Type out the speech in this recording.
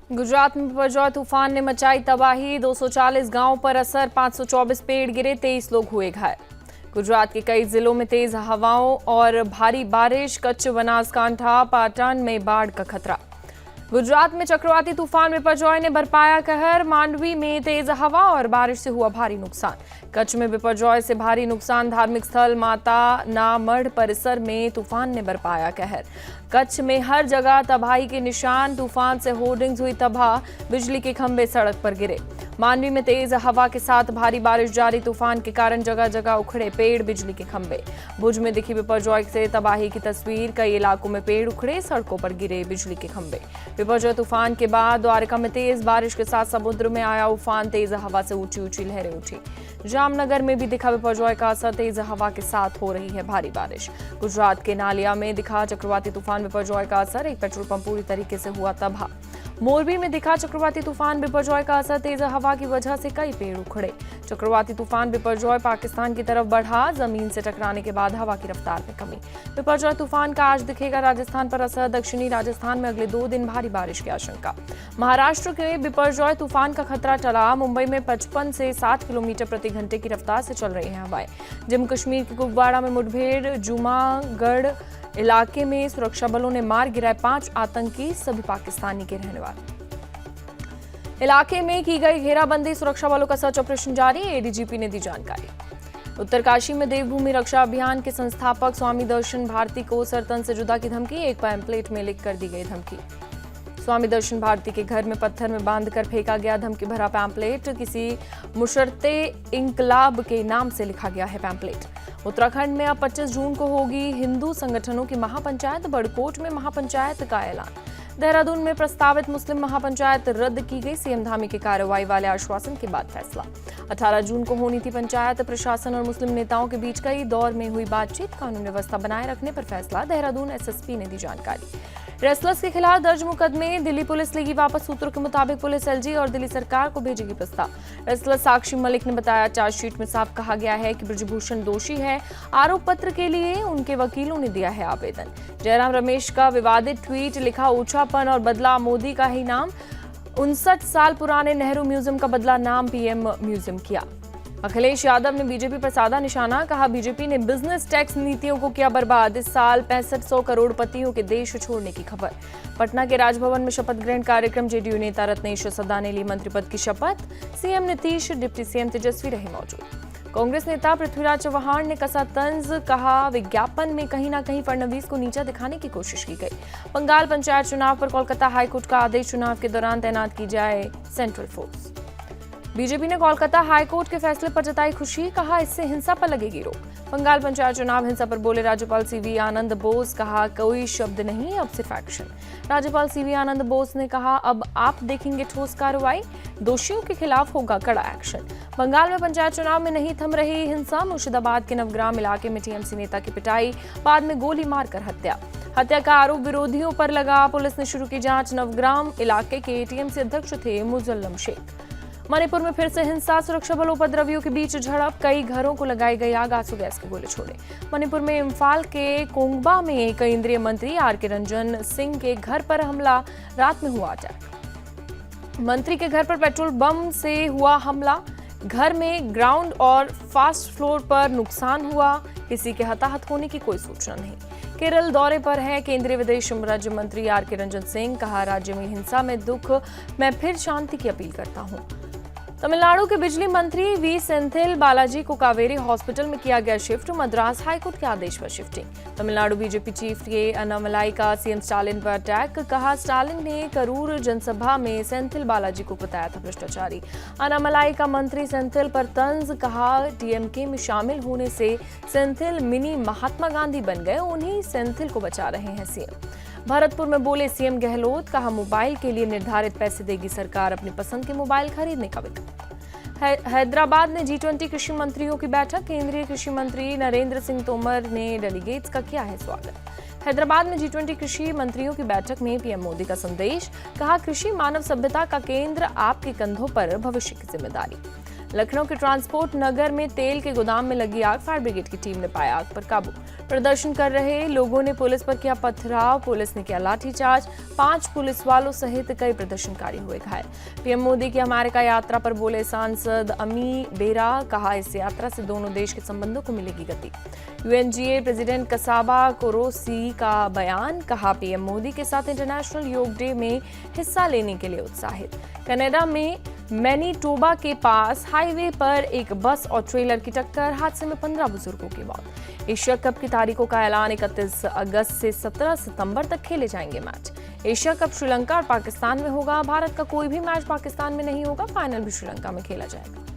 गुजरात में बिपरजॉय तूफान ने मचाई तबाही। 240 गांवों पर असर, 524 पेड़ गिरे, 23 लोग हुए घायल। गुजरात के कई जिलों में तेज हवाओं और भारी बारिश। कच्छ, बनासकांठा, पाटन में बाढ़ का खतरा। गुजरात में चक्रवाती तूफान बिपरजॉय ने बरपाया कहर। मांडवी में तेज हवा और बारिश से हुआ भारी नुकसान। कच्छ में बिपरजॉय से भारी नुकसान। धार्मिक स्थल माता ना मढ़ परिसर में तूफान ने बरपाया कहर। कच्छ में हर जगह तबाही के निशान। तूफान से होर्डिंग्स हुई तबाह, बिजली के खंभे सड़क पर गिरे। मांडवी में तेज हवा के साथ भारी बारिश जारी। तूफान के कारण जगह जगह उखड़े पेड़, बिजली के खंभे। भुज में दिखी बिपरजॉय से तबाही की तस्वीर। कई इलाकों में पेड़ उखड़े, सड़कों पर गिरे बिजली के खंभे। बिपरजॉय तूफान के बाद द्वारका में तेज बारिश के साथ समुद्र में आया उफान। तेज हवा से ऊंची ऊंची लहरें उठी। जामनगर में भी दिखा बिपरजॉय का असर। तेज हवा के साथ हो रही है भारी बारिश। गुजरात के नालिया में दिखा चक्रवाती तूफान बिपरजॉय का असर। एक पेट्रोल पंप पूरी तरीके से हुआ तबाह। मोरबी में दिखा चक्रवाती तूफान बिपरजॉय का असर। तेज हवा की वजह से कई पेड़ उखड़े। चक्रवाती तूफान बिपरजॉय पाकिस्तान की तरफ बढ़ा। जमीन से टकराने के बाद हवा की रफ्तार में कमी। बिपरजॉय तूफान का आज दिखेगा राजस्थान पर असर। दक्षिणी राजस्थान में अगले 2 दिन भारी बारिश की आशंका। महाराष्ट्र के बिपरजॉय तूफान का खतरा टला। मुंबई में 55 से 60 किलोमीटर प्रति घंटे की रफ्तार से चल रही हैं हवाएं। जम्मू कश्मीर के कुपवाड़ा में मुठभेड़। जुमागढ़ इलाके में सुरक्षा बलों ने मार गिराए 5 आतंकी, सभी पाकिस्तानी के रहने वाले। इलाके में की गई घेराबंदी, सुरक्षा बलों का सर्च ऑपरेशन जारी। एडीजीपी ने दी जानकारी। उत्तरकाशी में देवभूमि रक्षा अभियान के संस्थापक स्वामी दर्शन भारती को सरतन से जुदा की धमकी। एक पैम्पलेट में लिख कर दी गई धमकी। स्वामी दर्शन भारती के घर में पत्थर में बांधकर फेंका गया धमकी भरा पैम्पलेट। किसी मुशर्ते इंकलाब के नाम से लिखा गया है पैम्पलेट। उत्तराखंड में अब 25 जून को होगी हिंदू संगठनों की महापंचायत। बड़कोट में महापंचायत का ऐलान। देहरादून में प्रस्तावित मुस्लिम महापंचायत रद्द की गई। सीएम धामी की कार्रवाई वाले आश्वासन के बाद फैसला। 18 जून को होनी थी पंचायत। प्रशासन और मुस्लिम नेताओं के बीच कई दौर में हुई बातचीत। कानून व्यवस्था बनाए रखने पर फैसला। देहरादून एसएसपी ने दी जानकारी। रेसलर्स के खिलाफ दर्ज मुकदमे। दिल्ली पुलिस लेगी वापस। सूत्रों के मुताबिक पुलिस एलजी और दिल्ली सरकार को भेजेगी प्रस्ताव। रेसलर साक्षी मलिक ने बताया, चार्जशीट में साफ कहा गया है कि ब्रजभूषण दोषी है। आरोप पत्र के लिए उनके वकीलों ने दिया है आवेदन। जयराम रमेश का विवादित ट्वीट, लिखा ऊंचापन और बदला मोदी का ही नाम। 59 साल पुराने नेहरू म्यूजियम का बदला नाम पीएम म्यूजियम किया। अखिलेश यादव ने बीजेपी पर साधा निशाना। कहा, बीजेपी ने बिजनेस टैक्स नीतियों को किया बर्बाद। इस साल 6500 करोड़पतियों के देश छोड़ने की खबर। पटना के राजभवन में शपथ ग्रहण कार्यक्रम। जेडीयू नेता रत्नेश्वर सदा ने ली मंत्री पद की शपथ। सीएम नीतीश, डिप्टी सीएम तेजस्वी रहे मौजूद। कांग्रेस नेता पृथ्वीराज चव्हाण ने कसा तंज। कहा, विज्ञापन में कहीं ना कहीं फडणवीस को नीचा दिखाने की कोशिश की गई। बंगाल पंचायत चुनाव पर कोलकाता हाईकोर्ट का आदेश। चुनाव के दौरान तैनात की जाए सेंट्रल फोर्स। बीजेपी ने कोलकाता हाईकोर्ट के फैसले पर जताई खुशी। कहा, इससे हिंसा पर लगेगी रोक। बंगाल पंचायत चुनाव हिंसा पर बोले राज्यपाल सीवी आनंद बोस। कहा, कोई शब्द नहीं, अब सिर्फ एक्शन। राज्यपाल सीवी आनंद बोस ने कहा, अब आप देखेंगे ठोस कार्रवाई। दोषियों के खिलाफ होगा कड़ा एक्शन। बंगाल में पंचायत चुनाव में नहीं थम रही हिंसा। मुर्शिदाबाद के नवग्राम इलाके में टीएमसी नेता की पिटाई, बाद में गोली मारकर हत्या। हत्या का आरोप विरोधियों पर लगा। पुलिस ने शुरू की जांच। नवग्राम इलाके के टीएमसी अध्यक्ष थे मुजल्लम शेख। मणिपुर में फिर से हिंसा। सुरक्षा बलों उपद्रवियों के बीच झड़प। कई घरों को लगाई गई आग। आंसू गैस के गोले छोड़े। मणिपुर में इम्फाल के कोंगबा में केंद्रीय मंत्री आरके रंजन सिंह के घर पर हमला। रात में हुआ अटैक। मंत्री के घर पर पेट्रोल बम से हुआ हमला। घर में ग्राउंड और फास्ट फ्लोर पर नुकसान हुआ। किसी के हताहत होने की कोई सूचना नहीं। केरल दौरे पर है केंद्रीय विदेश राज्य मंत्री आरके रंजन सिंह। कहा, राज्य में हिंसा में दुख, मैं फिर शांति की अपील करता हूं। तमिलनाडु के बिजली मंत्री वी सेंथिल बालाजी को कावेरी हॉस्पिटल में किया गया शिफ्ट। मद्रास हाईकोर्ट के आदेश पर शिफ्टिंग। तमिलनाडु बीजेपी चीफ के अन्नामलाई का सीएम स्टालिन पर अटैक। कहा, स्टालिन ने करूर जनसभा में सेंथिल बालाजी को बताया था भ्रष्टाचारी। अन्नामलाई का मंत्री सेंथिल पर तंज। कहा, टीएमके में शामिल होने से सेंथिल मिनी महात्मा गांधी बन गए। उन्हीं सेंथिल को बचा रहे हैं सीएम। भरतपुर में बोले सीएम गहलोत। कहा, मोबाइल के लिए निर्धारित पैसे देगी सरकार। अपनी पसंद के मोबाइल खरीदने का विकल्प। हैदराबाद में G20 कृषि मंत्रियों की बैठक। केंद्रीय कृषि मंत्री नरेंद्र सिंह तोमर ने डेलीगेट्स का किया है स्वागत। हैदराबाद में G20 कृषि मंत्रियों की बैठक में पीएम मोदी का संदेश। कहा, कृषि मानव सभ्यता का केंद्र, आपके कंधों पर भविष्य की जिम्मेदारी। लखनऊ के ट्रांसपोर्ट नगर में तेल के गोदाम में लगी आग, फायर ब्रिगेड की टीम ने पाया आग पर काबू। प्रदर्शन कर रहे लोगों ने पुलिस पर किया पथराव, पुलिस ने किया लाठीचार्ज, 5 पुलिस वालों सहित कई प्रदर्शनकारी हुए घायल। पीएम मोदी की अमेरिका यात्रा पर बोले सांसद अमी बेरा, कहा इस यात्रा से दोनों देश के संबंधों को मिलेगी गति। यूएनजीए प्रेसिडेंट कसाबा कोरोसी का बयान, कहा पीएम मोदी के साथ इंटरनेशनल योग डे में हिस्सा लेने के लिए उत्साहित। कनाडा में मैनीटोबा के पास हाईवे पर एक बस और ट्रेलर की टक्कर, हादसे में 15 बुजुर्गों की मौत। एशिया कप की तारीखों का ऐलान, 31 अगस्त से 17 सितंबर तक खेले जाएंगे मैच। एशिया कप श्रीलंका और पाकिस्तान में होगा, भारत का कोई भी मैच पाकिस्तान में नहीं होगा, फाइनल भी श्रीलंका में खेला जाएगा।